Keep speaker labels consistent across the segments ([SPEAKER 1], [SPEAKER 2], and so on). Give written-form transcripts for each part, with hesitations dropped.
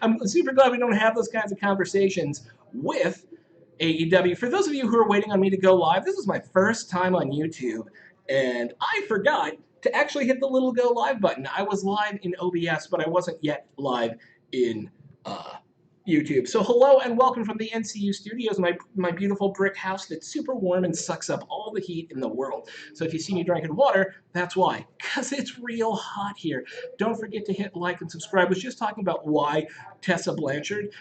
[SPEAKER 1] I'm super glad we don't have those kinds of conversations with AEW. For those of you who are waiting on me to go live, this is my first time on YouTube, and I forgot to actually hit the little go live button. I was live in OBS, but I wasn't yet live in YouTube. So hello and welcome from the NCU studios, my beautiful brick house that's super warm and sucks up all the heat in the world. So if you see me drinking water, that's why, because it's real hot here. Don't forget to hit like and subscribe. I was just talking about why Tessa Blanchard,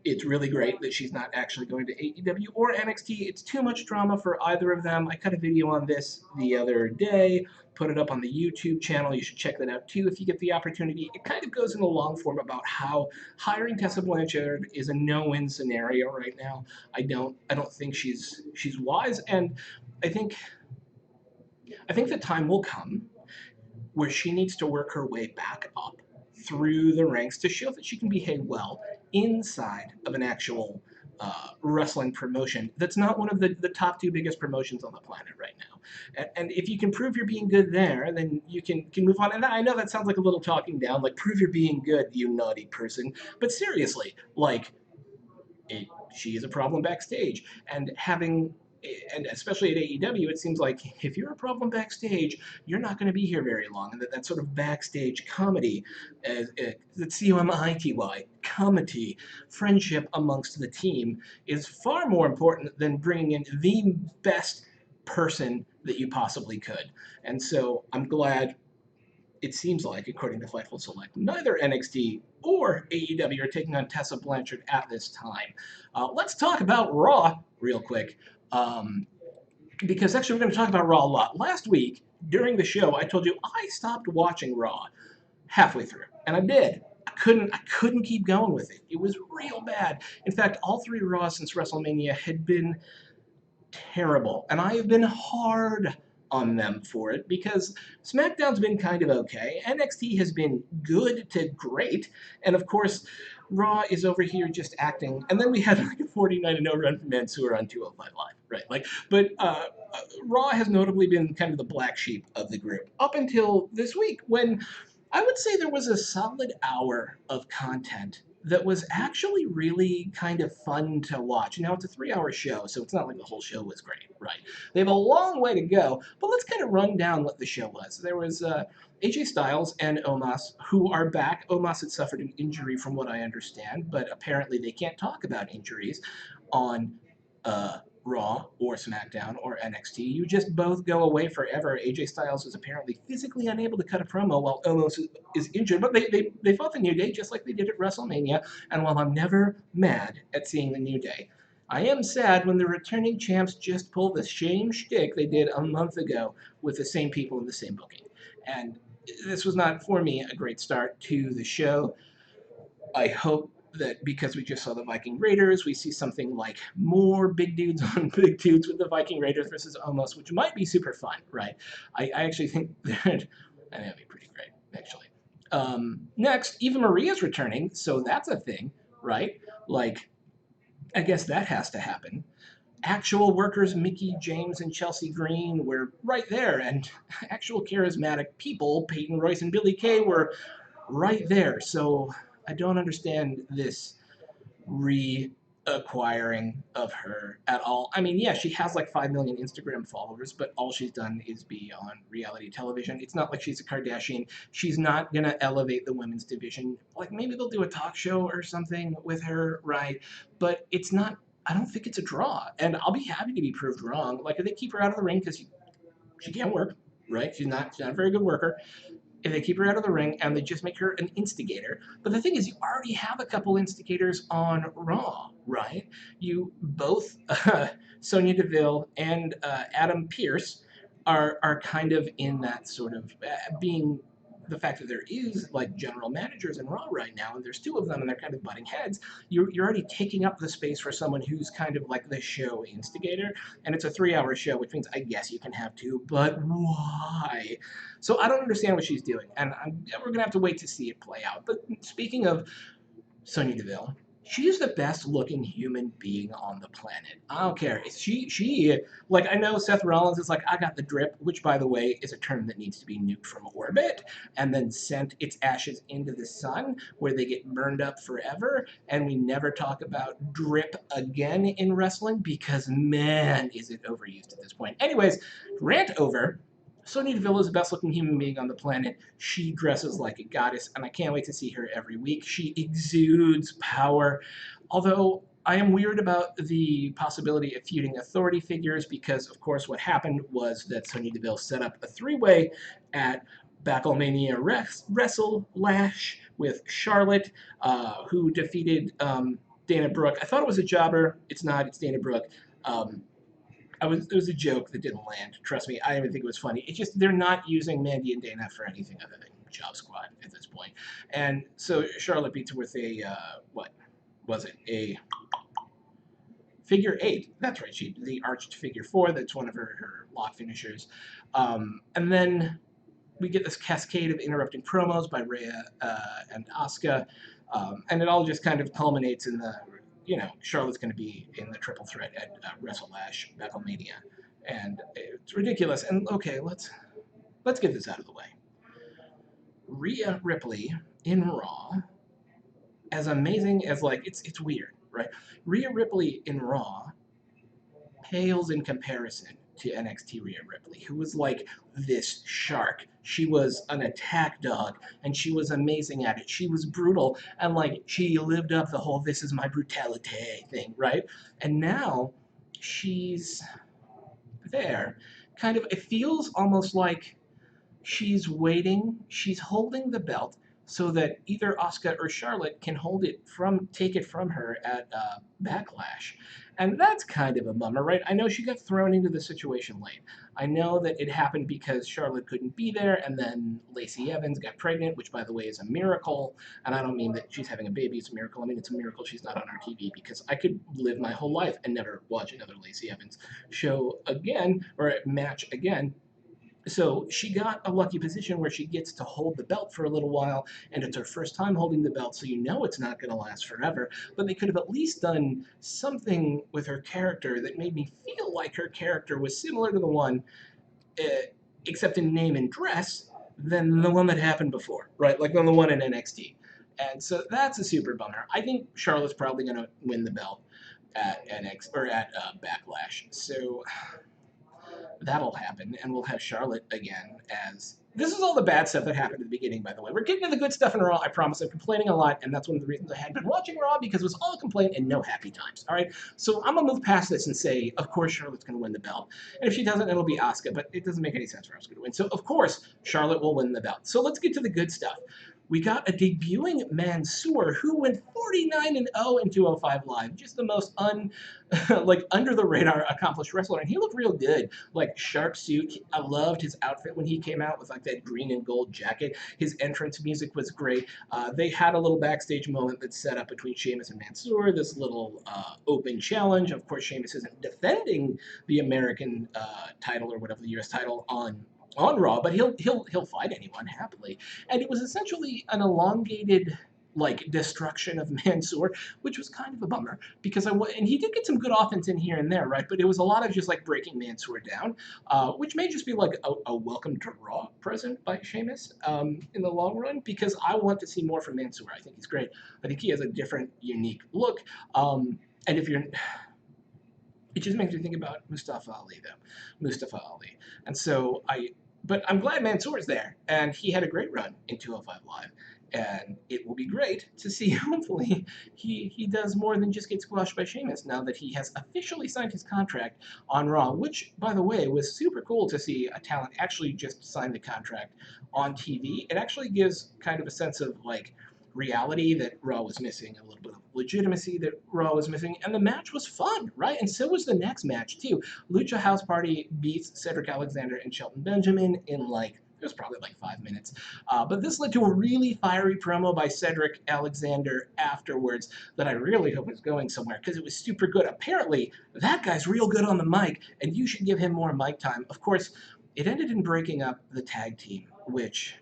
[SPEAKER 1] it's really great that she's not actually going to AEW or NXT. It's too much drama for either of them. I cut a video on this the other day, put it up on the YouTube channel. You should check that out too if you get the opportunity. It kind of goes in the long form about how hiring Tessa Blanchard is a no-win scenario right now. I don't think she's wise, and I think the time will come where she needs to work her way back up through the ranks to show that she can behave well inside of an actual wrestling promotion that's not one of the top two biggest promotions on the planet right now. And if you can prove you're being good there, then you can move on. And I know that sounds like a little talking down, like prove you're being good, you naughty person. But seriously, like, she is a problem backstage. And especially at AEW, it seems like if you're a problem backstage, you're not going to be here very long. And that sort of backstage comedy, the COMITY, comity, friendship amongst the team, is far more important than bringing in the best person that you possibly could. And so I'm glad, it seems like, according to Fightful Select, neither NXT or AEW are taking on Tessa Blanchard at this time. Let's talk about Raw real quick, because actually we're going to talk about Raw a lot. Last week, during the show, I told you I stopped watching Raw halfway through, and I did. I couldn't keep going with it. It was real bad. In fact, all three Raws since WrestleMania had been terrible, and I have been hard on them for it because SmackDown's been kind of okay, NXT has been good to great, and of course Raw is over here just acting. And then we had like a 49-0 run from Mansoor on 205 Live, right? But Raw has notably been kind of the black sheep of the group up until this week, when I would say there was a solid hour of content that was actually really kind of fun to watch. Now, it's a 3-hour show, so it's not like the whole show was great, right? They have a long way to go, but let's kind of run down what the show was. There was AJ Styles and Omos, who are back. Omos had suffered an injury from what I understand, but apparently they can't talk about injuries on Raw or SmackDown or NXT. You just both go away forever. AJ Styles is apparently physically unable to cut a promo while Omos is injured, but they fought the New Day just like they did at WrestleMania. And while I'm never mad at seeing the New Day, I am sad when the returning champs just pull the same shtick they did a month ago with the same people in the same booking. And this was not, for me, a great start to the show. I hope that because we just saw the Viking Raiders, we see something like more big dudes on big dudes with the Viking Raiders versus Omos, which might be super fun, right? I actually think that'd be pretty great, actually. Next, Eva Maria's returning, so that's a thing, right? Like, I guess that has to happen. Actual workers, Mickey James and Chelsea Green, were right there, and actual charismatic people, Peyton Royce and Billy Kay, were right there. So I don't understand this reacquiring of her at all. I mean, yeah, she has like 5 million Instagram followers, but all she's done is be on reality television. It's not like she's a Kardashian. She's not going to elevate the women's division. Like, maybe they'll do a talk show or something with her, right? But it's not, I don't think it's a draw. And I'll be happy to be proved wrong. Like, if they keep her out of the ring because she can't work, right? She's not a very good worker. If they keep her out of the ring and they just make her an instigator. But the thing is, you already have a couple instigators on Raw, right? You both, Sonya Deville and Adam Pearce, are kind of in that sort of being the fact that there is like general managers in Raw right now, and there's two of them, and they're kind of butting heads. You're already taking up the space for someone who's kind of like the show instigator, and it's a 3-hour show, which means I guess you can have two, but why? So I don't understand what she's doing, and we're gonna have to wait to see it play out. But speaking of Sonya Deville, she's the best looking human being on the planet. I don't care. She like I know Seth Rollins is like, I got the drip, which by the way is a term that needs to be nuked from orbit and then sent its ashes into the sun where they get burned up forever. And we never talk about drip again in wrestling because man, is it overused at this point. Anyways, rant over. Sonya Deville is the best looking human being on the planet. She dresses like a goddess, and I can't wait to see her every week. She exudes power. Although I am weird about the possibility of feuding authority figures because, of course, what happened was that Sonya Deville set up a three-way at Battlemania Wrestle Lash with Charlotte, who defeated Dana Brooke. I thought it was a jobber. It's not. It's Dana Brooke. Um, it was a joke that didn't land. Trust me, I didn't even think it was funny. It's just they're not using Mandy and Dana for anything other than Job Squad at this point. And so Charlotte beats her with a what was it? A figure eight. That's right. She the arched figure four. That's one of her lock finishers. And then we get this cascade of interrupting promos by Rhea and Asuka, and it all just kind of culminates in the Charlotte's going to be in the triple threat at WrestleLash Battlemania, and it's ridiculous. And okay, let's get this out of the way. Rhea Ripley in Raw, as amazing as like it's weird, right? Rhea Ripley in Raw pales in comparison to NXT Rhea Ripley, who was like this shark. She was an attack dog, and she was amazing at it. She was brutal, and like she lived up the whole "this is my brutality" thing, right? And now she's there. Kind of, it feels almost like she's waiting, she's holding the belt so that either Asuka or Charlotte can take it from her at Backlash. And that's kind of a bummer, right? I know she got thrown into the situation late. I know that it happened because Charlotte couldn't be there, and then Lacey Evans got pregnant, which, by the way, is a miracle. And I don't mean that she's having a baby, it's a miracle. I mean, it's a miracle she's not on our TV because I could live my whole life and never watch another Lacey Evans show again or match again. So she got a lucky position where she gets to hold the belt for a little while, and it's her first time holding the belt, so you know it's not going to last forever. But they could have at least done something with her character that made me feel like her character was similar to the one, uh, except in name and dress, than the one that happened before, right? Like than the one in NXT. And so that's a super bummer. I think Charlotte's probably going to win the belt at Backlash. So that'll happen, and we'll have Charlotte again as. This is all the bad stuff that happened at the beginning, by the way. We're getting to the good stuff in Raw. I promise. I'm complaining a lot, and that's one of the reasons I hadn't been watching Raw because it was all complaint and no happy times. All right, so I'm gonna move past this and say, of course, Charlotte's gonna win the belt, and if she doesn't, it'll be Asuka. But it doesn't make any sense for Asuka to win. So of course, Charlotte will win the belt. So let's get to the good stuff. We got a debuting Mansoor who went 49-0 in 205 Live, just the most like under the radar accomplished wrestler, and he looked real good. Like sharp suit. I loved his outfit when he came out with like that green and gold jacket. His entrance music was great. They had a little backstage moment that's set up between Sheamus and Mansoor. This little open challenge. Of course, Sheamus isn't defending the American title or whatever the U.S. title on Raw, but he'll fight anyone happily. And it was essentially an elongated like destruction of Mansoor, which was kind of a bummer because and he did get some good offense in here and there, right? But it was a lot of just like breaking Mansoor down, which may just be like a welcome to Raw present by Sheamus in the long run because I want to see more from Mansoor. I think he's great. I think he has a different, unique look. And if you're it just makes me think about Mustafa Ali, though. Mustafa Ali. And so but I'm glad Mansoor's there, and he had a great run in 205 Live, and it will be great to see, hopefully, he does more than just get squashed by Sheamus now that he has officially signed his contract on Raw, which, by the way, was super cool to see a talent actually just sign the contract on TV. It actually gives kind of a sense of, like, reality that Raw was missing, a little bit of legitimacy that Raw was missing, and the match was fun, right? And so was the next match, too. Lucha House Party beats Cedric Alexander and Shelton Benjamin in, like, it was probably like 5 minutes. But this led to a really fiery promo by Cedric Alexander afterwards that I really hope is going somewhere because it was super good. Apparently, that guy's real good on the mic, and you should give him more mic time. Of course, it ended in breaking up the tag team, which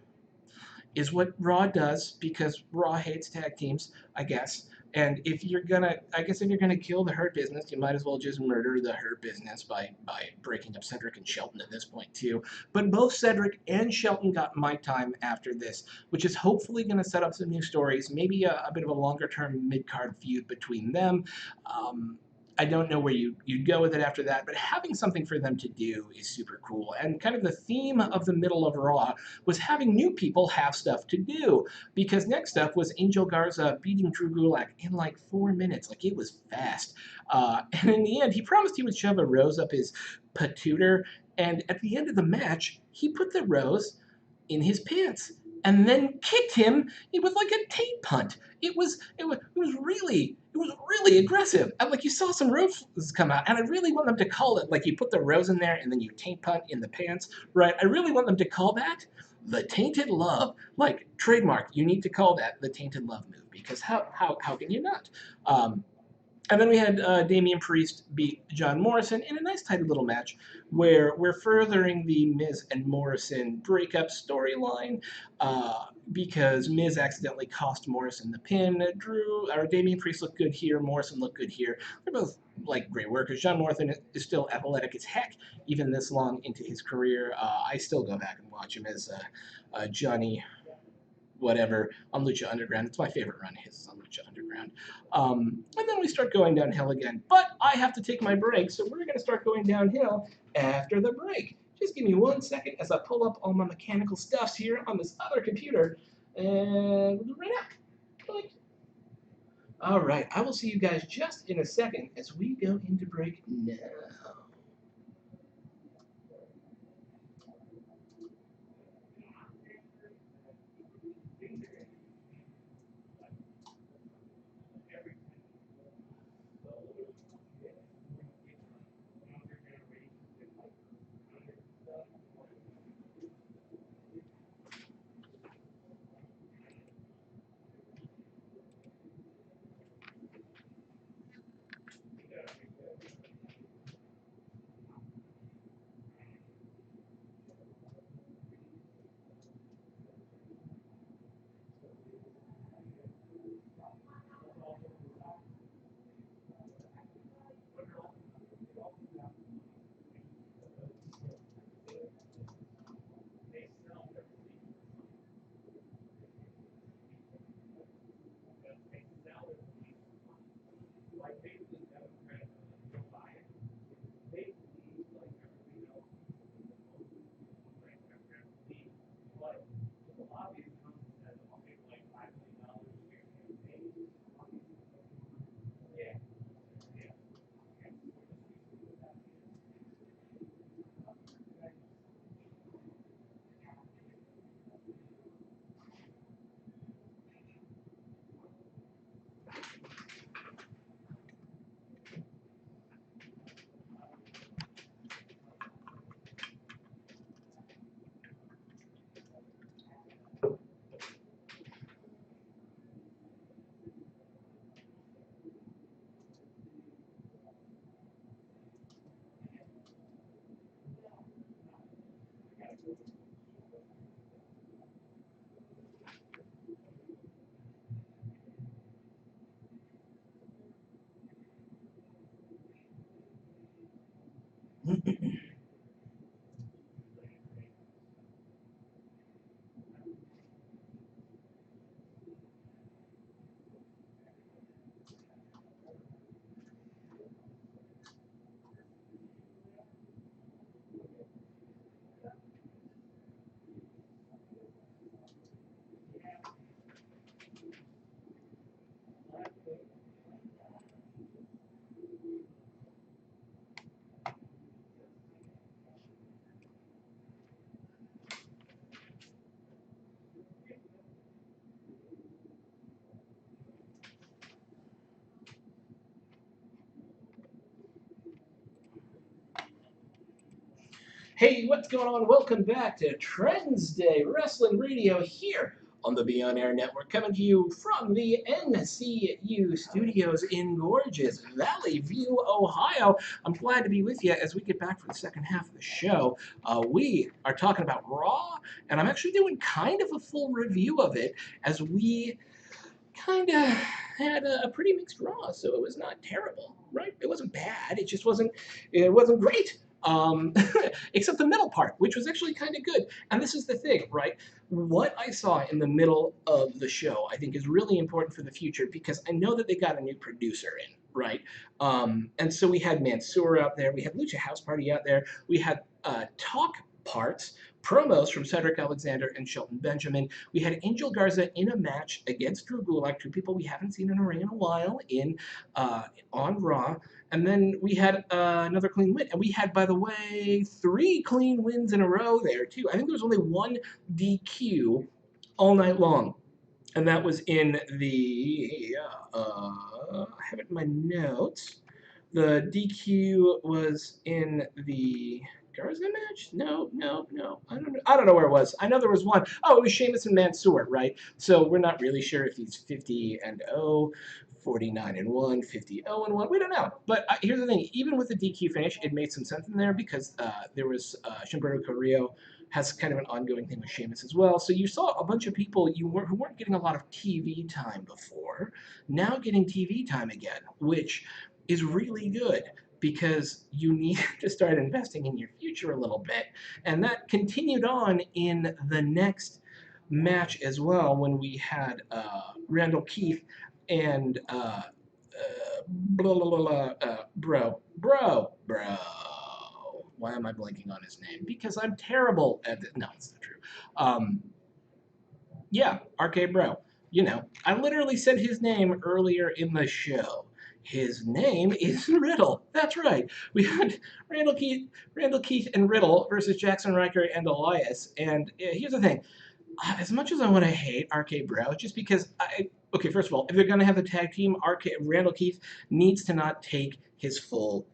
[SPEAKER 1] is what Raw does because Raw hates tag teams, I guess. And if you're gonna kill the Hurt Business, you might as well just murder the Hurt Business by breaking up Cedric and Shelton at this point too. But both Cedric and Shelton got my time after this, which is hopefully gonna set up some new stories, maybe a bit of a longer term mid card feud between them. I don't know where you'd go with it after that, but having something for them to do is super cool. And kind of the theme of the middle of Raw was having new people have stuff to do. Because next up was Angel Garza beating Drew Gulak in like 4 minutes. Like, it was fast. And in the end, he promised he would shove a rose up his patooter. And at the end of the match, he put the rose in his pants and then kicked him with like a tape punt. It was really aggressive. And like, you saw some roses come out, and I really want them to call it like you put the rose in there and then you tape punt in the pants, right? I really want them to call that the Tainted Love, like trademark. You need to call that the Tainted Love move because how can you not? And then we had Damien Priest beat John Morrison in a nice tight little match where we're furthering the Miz and Morrison breakup storyline because Miz accidentally cost Morrison the pin. Damien Priest looked good here. Morrison looked good here. They're both like great workers. John Morrison is still athletic as heck, even this long into his career. I still go back and watch him as Johnny whatever on Lucha Underground. It's my favorite run. His is on Lucha Underground. And then we start going downhill again. But I have to take my break, so we're going to start going downhill after the break. Just give me 1 second as I pull up all my mechanical stuffs here on this other computer. And we'll do it right now. Like, all right, I will see you guys just in a second as we go into break now. Hey, what's going on? Welcome back to Trendsday Wrestling Radio here on the Beyond Air Network, coming to you from the NCU studios in gorgeous Valley View, Ohio. I'm glad to be with you as we get back for the second half of the show. We are talking about Raw, and I'm actually doing kind of a full review of it as we kind of had a pretty mixed Raw, so it was not terrible, right? It wasn't bad. It wasn't great. Except the middle part, which was actually kind of good. And this is the thing, right? What I saw in the middle of the show, I think, is really important for the future because I know that they got a new producer in, right? And so we had Mansoor out there, we had Lucha House Party out there, we had talk parts, promos from Cedric Alexander and Shelton Benjamin. We had Angel Garza in a match against Drew Gulak, two people we haven't seen in a ring in a while on Raw. And then we had another clean win. And we had, by the way, 3 clean wins in a row there, too. I think there was only 1 DQ all night long. And that was in the, I have it in my notes. The DQ was in the Garza match? No. I don't know where it was. I know there was one. Oh, it was Sheamus and Mansoor, right? So we're not really sure if he's 50-0, 49-1, 50-0-1. We don't know. But here's the thing. Even with the DQ finish, it made some sense in there because there was Humberto Carrillo has kind of an ongoing thing with Sheamus as well. So you saw a bunch of people who weren't getting a lot of TV time before, now getting TV time again, which is really good because you need to start investing in your future a little bit. And that continued on in the next match as well when we had Randall Keith and bro. Why am I blanking on his name? Because I'm terrible at this. No, it's not true. Yeah, RK Bro. You know, I literally said his name earlier in the show. His name is Riddle. That's right. We had Randall Keith and Riddle versus Jackson Riker and Elias. And here's the thing. As much as I want to hate RK Bro, just because okay, first of all, if they're going to have the tag team, Randall Keith needs to not take his full,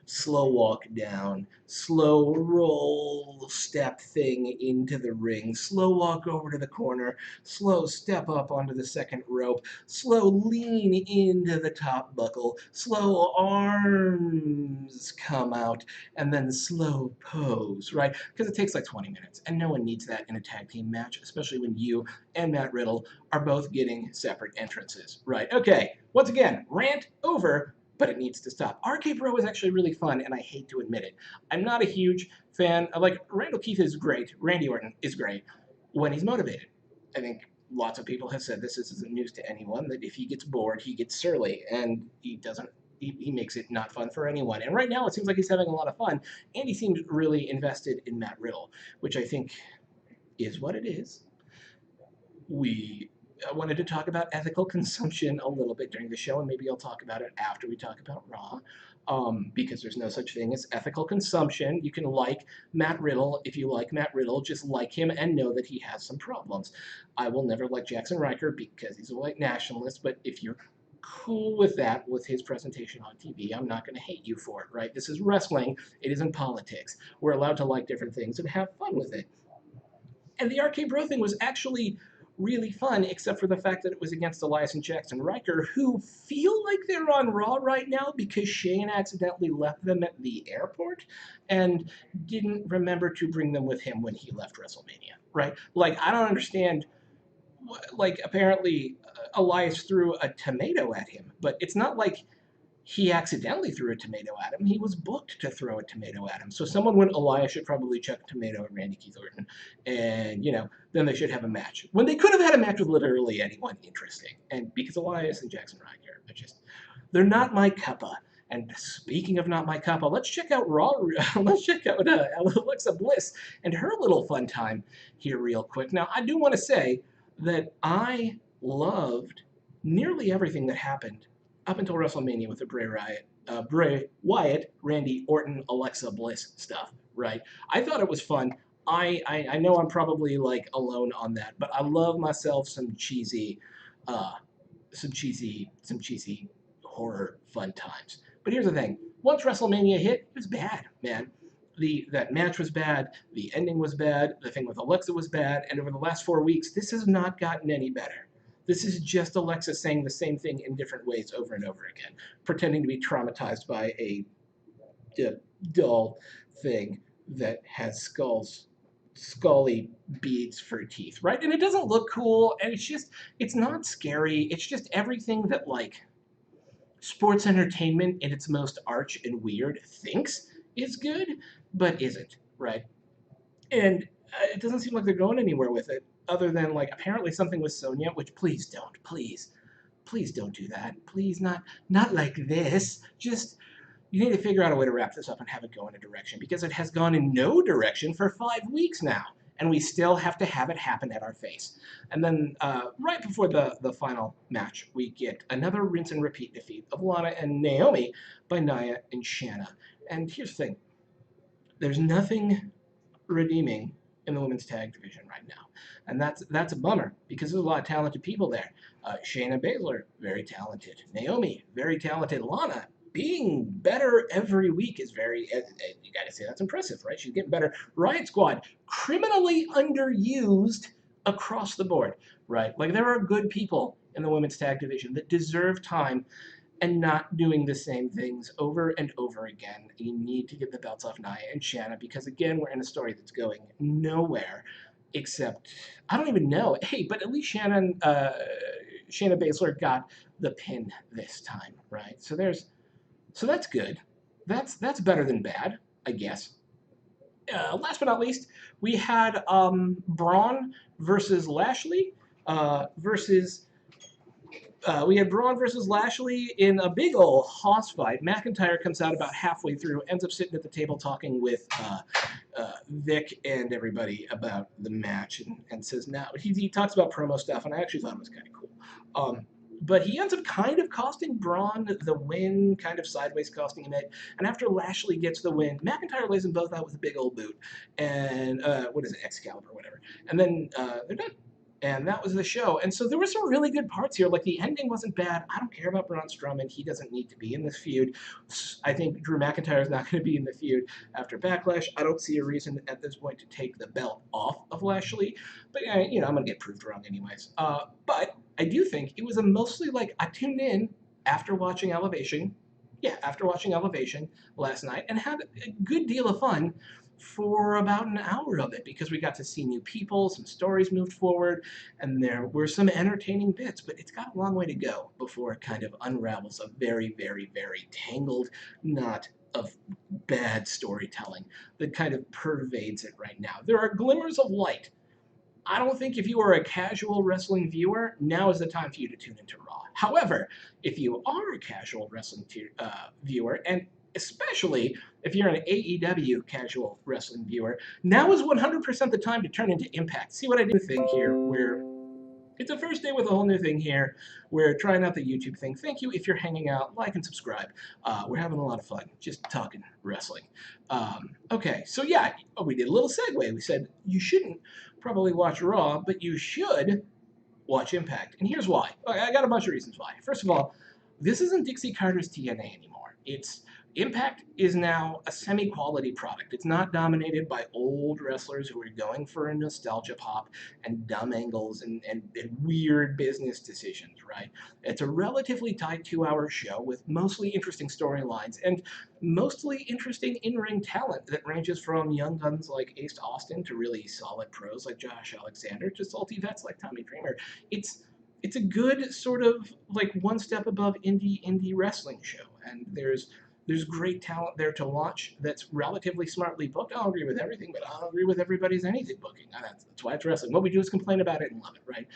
[SPEAKER 1] slow walk down, slow roll step thing into the ring, slow walk over to the corner, slow step up onto the second rope, slow lean into the top buckle, slow arms come out, and then slow pose, right? Because it takes like 20 minutes, and no one needs that in a tag team match, especially when you and Matt Riddle are both getting separate entrances, right? Okay, once again, rant over, but it needs to stop. RK Bro is actually really fun, and I hate to admit it. I'm not a huge fan. Randall Keith is great. Randy Orton is great when he's motivated. I think lots of people have said this isn't news to anyone, that if he gets bored, he gets surly, and he makes it not fun for anyone. And right now, it seems like he's having a lot of fun, and he seems really invested in Matt Riddle, which I think is what it is. I wanted to talk about ethical consumption a little bit during the show, and maybe I'll talk about it after we talk about Raw, because there's no such thing as ethical consumption. You can like Matt Riddle. If you like Matt Riddle, just like him and know that he has some problems. I will never like Jackson Riker because he's a white nationalist, but if you're cool with that, with his presentation on TV, I'm not going to hate you for it, right? This is wrestling. It isn't politics. We're allowed to like different things and have fun with it. And the RK Bro thing was actually really fun, except for the fact that it was against Elias and Jackson Riker, who feel like they're on Raw right now because Shane accidentally left them at the airport and didn't remember to bring them with him when he left WrestleMania, right? I don't understand. Apparently Elias threw a tomato at him, but it's not like he accidentally threw a tomato at him. He was booked to throw a tomato at him. So someone went, Elias should probably chuck a tomato at Randy Keith Orton. And, then they should have a match. When they could have had a match with literally anyone interesting. And because Elias and Jackson Riker they're not my cuppa. And speaking of not my cuppa, let's check out Raw. Let's check out Alexa Bliss and her little fun time here real quick. Now, I do want to say that I loved nearly everything that happened up until WrestleMania with the Bray Wyatt, Randy Orton, Alexa Bliss stuff, right? I thought it was fun. I know I'm probably alone on that, but I love myself some cheesy horror fun times. But here's the thing: once WrestleMania hit, it was bad, man. that match was bad, the ending was bad, the thing with Alexa was bad, and over the last 4 weeks, this has not gotten any better. This is just Alexa saying the same thing in different ways over and over again, pretending to be traumatized by a dull thing that has scully beads for teeth, right? And it doesn't look cool, and it's not scary. It's just everything that, like, sports entertainment in its most arch and weird thinks is good, but isn't, right? And it doesn't seem like they're going anywhere with it, other than, like, apparently something with Sonya, which please don't, please don't do that. Please, not like this. Just, you need to figure out a way to wrap this up and have it go in a direction, because it has gone in no direction for 5 weeks now, and we still have to have it happen at our face. And then right before the final match, we get another rinse and repeat defeat of Lana and Naomi by Nia and Shanna. And here's the thing. There's nothing redeeming in the women's tag division right now. And that's a bummer, because there's a lot of talented people there. Shayna Baszler, very talented. Naomi, very talented. Lana, being better every week is very, you gotta say that's impressive, right? She's getting better. Riot Squad, criminally underused across the board, right? Like, there are good people in the women's tag division that deserve time and not doing the same things over and over again. You need to get the belts off Nia and Shanna, because, again, we're in a story that's going nowhere except, I don't even know. Hey, but at least Shayna Baszler got the pin this time, right? So that's good. That's better than bad, I guess. Last but not least, we had Braun versus Lashley we had Braun versus Lashley in a big ol' hoss fight. McIntyre comes out about halfway through, ends up sitting at the table talking with Vic and everybody about the match, and says, now, he talks about promo stuff, and I actually thought it was kind of cool. But he ends up kind of costing Braun the win, kind of sideways costing him it. And after Lashley gets the win, McIntyre lays them both out with a big old boot. And, what is it, Excalibur, whatever. And then they're done. And that was the show. And so there were some really good parts here. Like, the ending wasn't bad. I don't care about Braun Strowman. He doesn't need to be in this feud. I think Drew McIntyre is not going to be in the feud after Backlash. I don't see a reason at this point to take the belt off of Lashley. But, I'm going to get proved wrong anyways. But I do think it was mostly like, I tuned in after watching Elevation. Yeah, after watching Elevation last night, and had a good deal of fun for about an hour of it, because we got to see new people, some stories moved forward, and there were some entertaining bits, but it's got a long way to go before it kind of unravels a very, very, very tangled knot of bad storytelling that kind of pervades it right now. There are glimmers of light. I don't think if you are a casual wrestling viewer, now is the time for you to tune into Raw. However, if you are a casual wrestling viewer, and especially if you're an AEW casual wrestling viewer, now is 100% the time to turn into Impact. See what I did thing here, where it's a first day with a whole new thing here. We're trying out the YouTube thing. Thank you if you're hanging out. Like and subscribe. We're having a lot of fun just talking wrestling. Okay, so yeah, we did a little segue. We said you shouldn't probably watch Raw, but you should watch Impact. And here's why. I got a bunch of reasons why. First of all, this isn't Dixie Carter's TNA anymore. Impact is now a semi-quality product. It's not dominated by old wrestlers who are going for a nostalgia pop and dumb angles and weird business decisions, right? It's a relatively tight 2-hour show with mostly interesting storylines and mostly interesting in-ring talent that ranges from young guns like Ace Austin to really solid pros like Josh Alexander to salty vets like Tommy Dreamer. It's a good sort of like one step above indie wrestling show, and there's great talent there to watch that's relatively smartly booked. I don't agree with everything, but I don't agree with everybody's anything booking. That's why it's wrestling. What we do is complain about it and love it, right?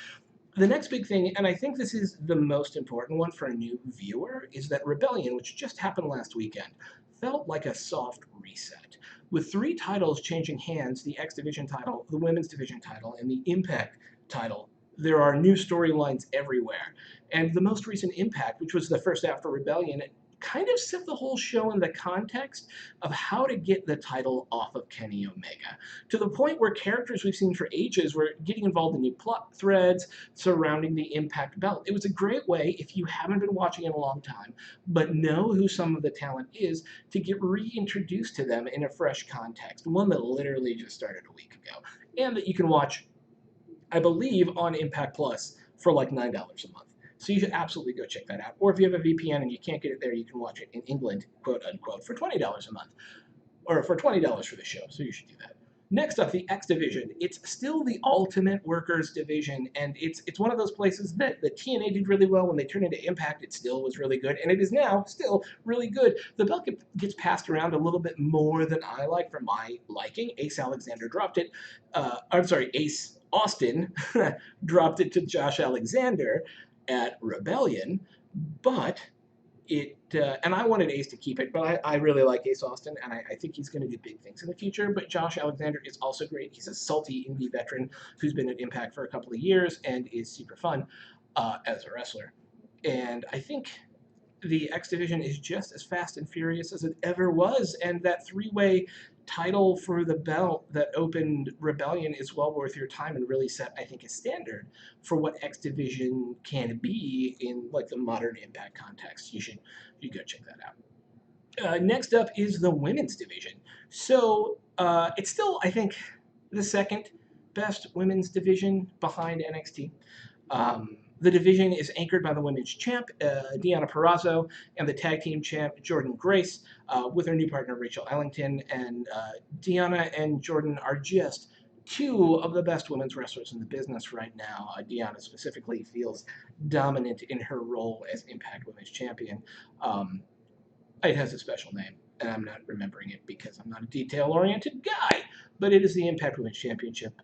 [SPEAKER 1] The next big thing, and I think this is the most important one for a new viewer, is that Rebellion, which just happened last weekend, felt like a soft reset. With 3 titles changing hands, the X Division title, the Women's Division title, and the Impact title, there are new storylines everywhere. And the most recent Impact, which was the first after Rebellion, kind of set the whole show in the context of how to get the title off of Kenny Omega, to the point where characters we've seen for ages were getting involved in new plot threads surrounding the Impact belt. It was a great way, if you haven't been watching in a long time, but know who some of the talent is, to get reintroduced to them in a fresh context, one that literally just started a week ago, and that you can watch, I believe, on Impact Plus for like $9 a month. So you should absolutely go check that out. Or if you have a VPN and you can't get it there, you can watch it in England, quote unquote, for $20 a month. Or for $20 for the show, so you should do that. Next up, the X Division. It's still the Ultimate Workers Division, and it's one of those places that the TNA did really well when they turned into Impact. It still was really good, and it is now still really good. The belt gets passed around a little bit more than I like, for my liking. Ace Alexander dropped it. Ace Austin dropped it to Josh Alexander at Rebellion, but and I wanted Ace to keep it, but I really like Ace Austin, and I think he's going to do big things in the future. But Josh Alexander is also great. He's a salty indie veteran who's been at Impact for a couple of years and is super fun as a wrestler. And I think the X Division is just as fast and furious as it ever was, and that three-way title for the belt that opened Rebellion is well worth your time and really set, I think, a standard for what X Division can be in like the modern Impact context. You go check that out. Next up is the women's division. So it's still, I think, the second best women's division behind NXT. The division is anchored by the women's champ, Deonna Purrazzo, and the tag team champ, Jordynne Grace, with her new partner, Rachel Ellington. And Deonna and Jordynne are just two of the best women's wrestlers in the business right now. Deonna specifically feels dominant in her role as Impact Women's Champion. It has a special name, and I'm not remembering it because I'm not a detail-oriented guy, but it is the Impact Women's Championship,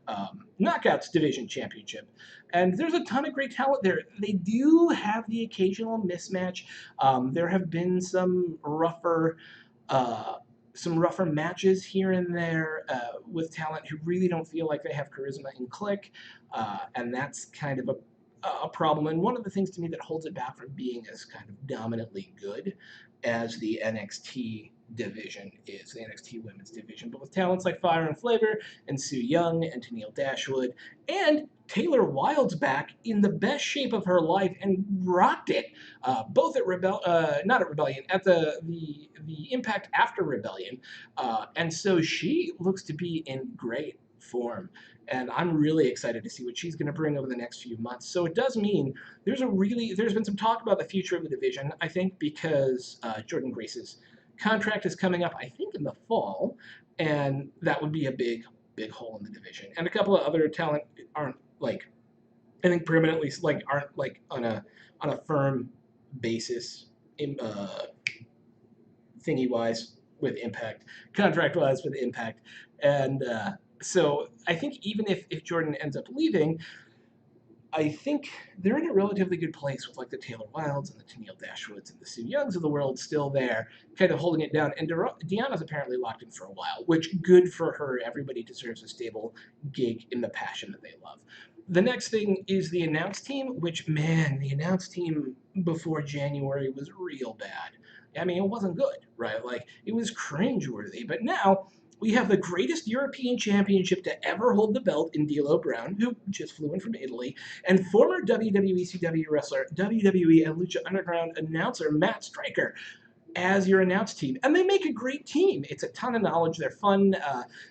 [SPEAKER 1] Knockouts Division Championship. And there's a ton of great talent there. They do have the occasional mismatch. There have been some rougher matches here and there with talent who really don't feel like they have charisma and click, and that's kind of a problem. And one of the things to me that holds it back from being as kind of dominantly good as the NXT division is, the NXT women's division, but with talents like Fire and Flavor and Sue Young and Tennille Dashwood, and Taylor Wilde's back in the best shape of her life and rocked it, both at not at Rebellion, at the Impact after Rebellion, and so she looks to be in great form. And I'm really excited to see what she's going to bring over the next few months. So it does mean there's been some talk about the future of the division, I think, because Jordynne Grace's contract is coming up, I think, in the fall, and that would be a big hole in the division. And a couple of other talent aren't like, I think, permanently aren't like on a firm basis, thingy wise with Impact, contract wise with Impact, and so I think even if Jordynne ends up leaving, I think they're in a relatively good place with like the Taylor Wildes and the Tennille Dashwoods and the Sue Youngs of the world still there, kind of holding it down. And Deonna's apparently locked in for a while, which good for her. Everybody deserves a stable gig in the passion that they love. The next thing is the announce team, which, man, the announce team before January was real bad. I mean, it wasn't good, right? Like, it was cringeworthy. But now we have the greatest European championship to ever hold the belt in D'Lo Brown, who just flew in from Italy, and former WWE CW wrestler, WWE and Lucha Underground announcer Matt Striker as your announce team. And they make a great team. It's a ton of knowledge. They're fun.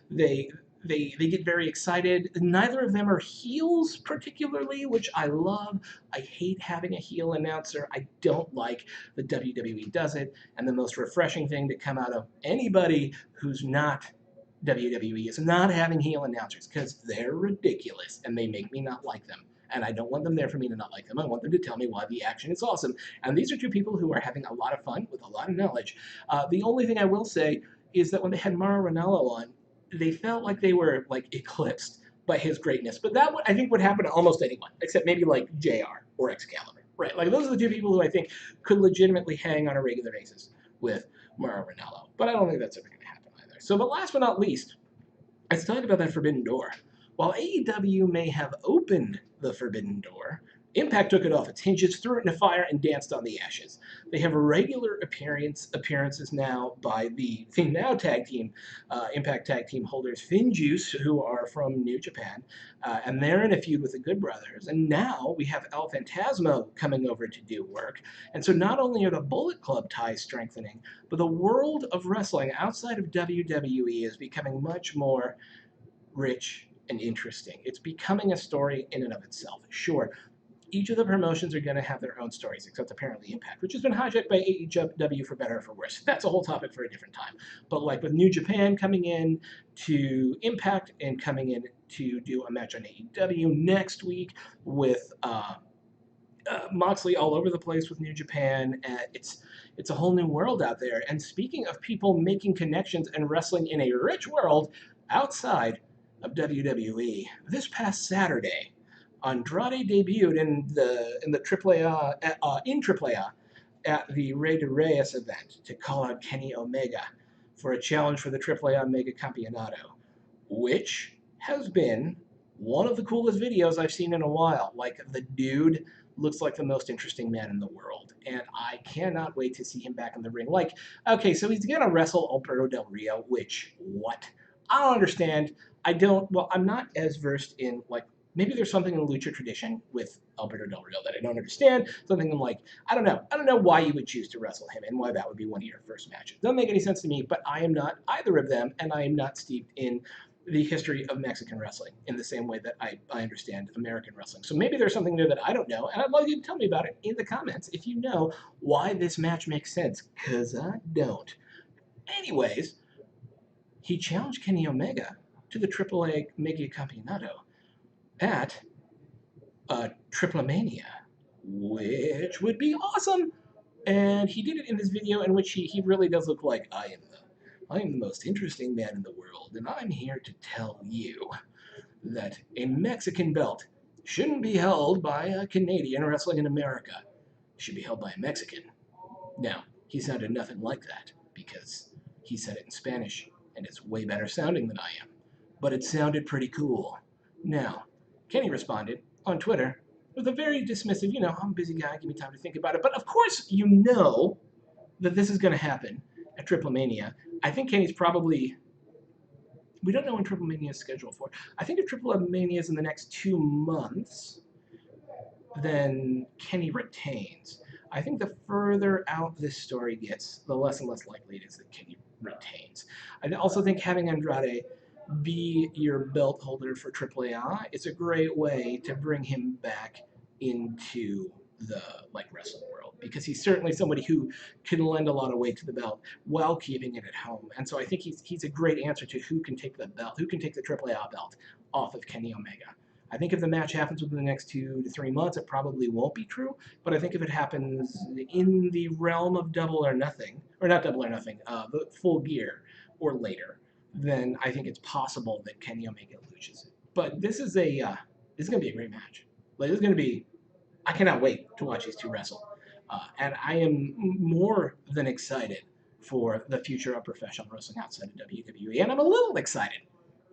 [SPEAKER 1] They get very excited. Neither of them are heels particularly, which I love. I hate having a heel announcer. I don't like the WWE does it. And the most refreshing thing to come out of anybody who's not WWE is not having heel announcers, because they're ridiculous and they make me not like them. And I don't want them there for me to not like them. I want them to tell me why the action is awesome. And these are two people who are having a lot of fun with a lot of knowledge. The only thing I will say is that when they had Mauro Ranallo on, they felt like they were like eclipsed by his greatness. But that I think would happen to almost anyone, except maybe like JR or Excalibur, right? Like those are the two people who I think could legitimately hang on a regular basis with Mauro Ranallo. But I don't think that's ever going to happen either. So, but last but not least, let's talk about that Forbidden Door. While AEW may have opened the Forbidden Door Impact took it off its hinges, threw it in a fire, and danced on the ashes. They have regular appearances now by the now tag team, Impact tag team holders, Finjuice, who are from New Japan, and they're in a feud with the Good Brothers. And now we have El Phantasmo coming over to do work. And so not only are the Bullet Club ties strengthening, but the world of wrestling outside of WWE is becoming much more rich and interesting. It's becoming a story in and of itself. Sure, each of the promotions are going to have their own stories, except apparently Impact, which has been hijacked by AEW for better or for worse. That's a whole topic for a different time. But like with New Japan coming in to Impact and coming in to do a match on AEW next week with Moxley all over the place with New Japan, it's a whole new world out there. And speaking of people making connections and wrestling in a rich world outside of WWE, this past Saturday, Andrade debuted in the AAA at the Rey de Reyes event to call out Kenny Omega for a challenge for the AAA Mega Campeonato, which has been one of the coolest videos I've seen in a while. Like, the dude looks like the most interesting man in the world, and I cannot wait to see him back in the ring. Like, okay, so he's gonna wrestle Alberto Del Rio, which, what? I don't understand. I'm not as versed in, like, maybe there's something in the lucha tradition with Alberto Del Rio that I don't understand. Something in, like, I don't know why you would choose to wrestle him and why that would be one of your first matches. Doesn't make any sense to me, but I am not either of them, and I am not steeped in the history of Mexican wrestling in the same way that I understand American wrestling. So maybe there's something there that I don't know, and I'd love you to tell me about it in the comments if you know why this match makes sense, because I don't. Anyways, he challenged Kenny Omega to the AAA Mega Campeonato at Triplemania, which would be awesome. And he did it in this video in which he really does look like, I am the most interesting man in the world, and I'm here to tell you that a Mexican belt shouldn't be held by a Canadian wrestling in America. It should be held by a Mexican. Now, he sounded nothing like that, because he said it in Spanish, and it's way better sounding than I am. But it sounded pretty cool. Now, Kenny responded on Twitter with a very dismissive, I'm a busy guy, give me time to think about it. But of course you know that this is going to happen at Triplemania. I think Kenny's probably, we don't know when Triplemania is scheduled for. I think if Triplemania is in the next 2 months, then Kenny retains. I think the further out this story gets, the less and less likely it is that Kenny retains. I also think having Andrade be your belt holder for AAA is a great way to bring him back into the wrestling world, because he's certainly somebody who can lend a lot of weight to the belt while keeping it at home. And so I think he's a great answer to who can take the AAA belt off of Kenny Omega. I think if the match happens within the next 2 to 3 months, it probably won't be true. But I think if it happens in the realm of Double or Nothing, or not Double or Nothing, the Full Gear or later, then I think it's possible that Kenny Omega loses it. But this is going to be a great match. Like, this is going to be, I cannot wait to watch these two wrestle. And I am more than excited for the future of professional wrestling outside of WWE. And I'm a little excited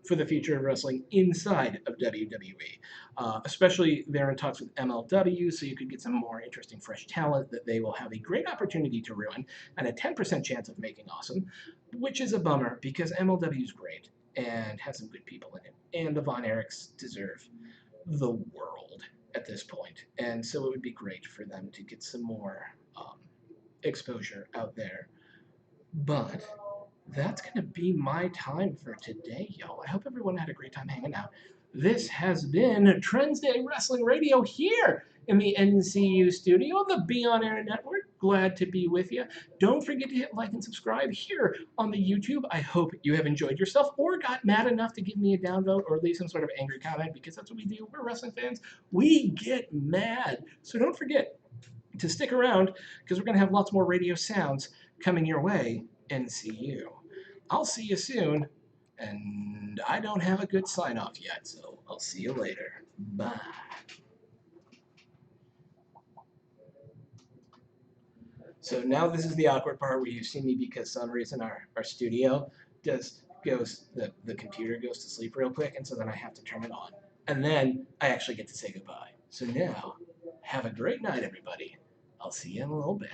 [SPEAKER 1] for the future of wrestling inside of WWE. Especially they're in talks with MLW, so you could get some more interesting, fresh talent that they will have a great opportunity to ruin and a 10% chance of making awesome, which is a bummer because MLW is great and has some good people in it. And the Von Erichs deserve the world at this point. And so it would be great for them to get some more exposure out there. But that's going to be my time for today, y'all. I hope everyone had a great time hanging out. This has been Trendsday Wrestling Radio here in the NCU studio on the Be On Air Network. Glad to be with you. Don't forget to hit like and subscribe here on the YouTube. I hope you have enjoyed yourself or got mad enough to give me a downvote or leave some sort of angry comment, because that's what we do. We're wrestling fans. We get mad. So don't forget to stick around, because we're going to have lots more radio sounds coming your way, NCU. I'll see you soon, and I don't have a good sign-off yet, so I'll see you later. Bye. So now this is the awkward part where you see me, because some reason our studio the computer goes to sleep real quick, and so then I have to turn it on. And then I actually get to say goodbye. So now Have a great night, everybody. I'll see you in a little bit.